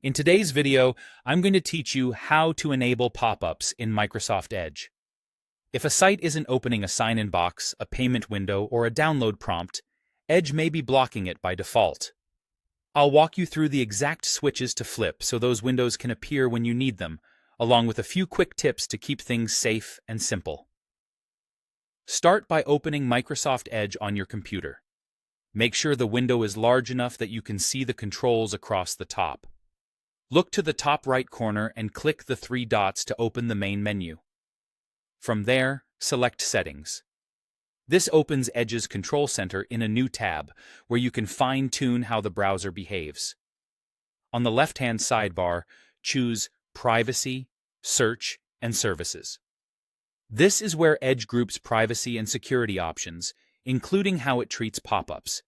In today's video, I'm going to teach you how to enable pop-ups in Microsoft Edge. If a site isn't opening a sign-in box, a payment window, or a download prompt, Edge may be blocking it by default. I'll walk you through the exact switches to flip so those windows can appear when you need them, along with a few quick tips to keep things safe and simple. Start by opening Microsoft Edge on your computer. Make sure the window is large enough that you can see the controls across the top. Look to the top right corner and click the three dots to open the main menu. From there, select Settings. This opens Edge's Control Center in a new tab, where you can fine-tune how the browser behaves. On the left-hand sidebar, choose Privacy, Search, and Services. This is where Edge groups privacy and security options, including how it treats pop-ups.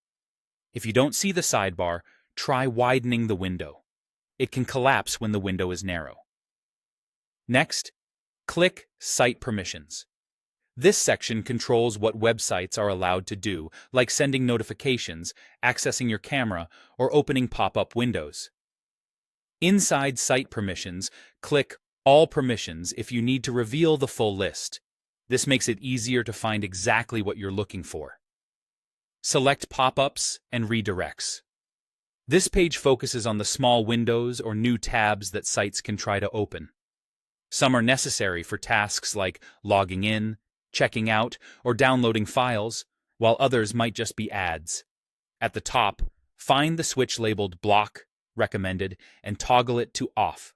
If you don't see the sidebar, try widening the window. It can collapse when the window is narrow. Next, click Site Permissions. This section controls what websites are allowed to do, like sending notifications, accessing your camera, or opening pop-up windows. Inside Site Permissions, click All Permissions if you need to reveal the full list. This makes it easier to find exactly what you're looking for. Select Pop-ups and Redirects. This page focuses on the small windows or new tabs that sites can try to open. Some are necessary for tasks like logging in, checking out, or downloading files, while others might just be ads. At the top, find the switch labeled Block, Recommended, and toggle it to Off.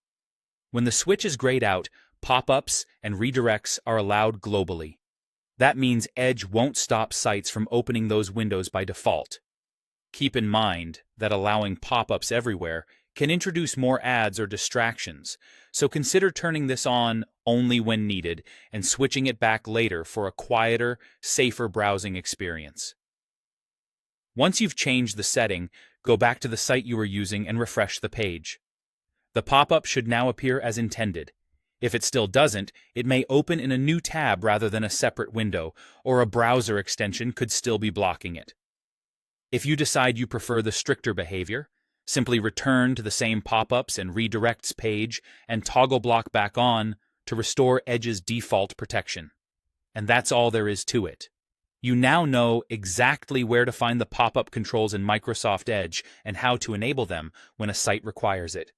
When the switch is grayed out, pop-ups and redirects are allowed globally. That means Edge won't stop sites from opening those windows by default. Keep in mind that allowing pop-ups everywhere can introduce more ads or distractions, so consider turning this on only when needed and switching it back later for a quieter, safer browsing experience. Once you've changed the setting, go back to the site you were using and refresh the page. The pop-up should now appear as intended. If it still doesn't, it may open in a new tab rather than a separate window, or a browser extension could still be blocking it. If you decide you prefer the stricter behavior, simply return to the same pop-ups and redirects page and toggle block back on to restore Edge's default protection. And that's all there is to it. You now know exactly where to find the pop-up controls in Microsoft Edge and how to enable them when a site requires it.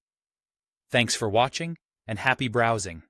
Thanks for watching, and happy browsing.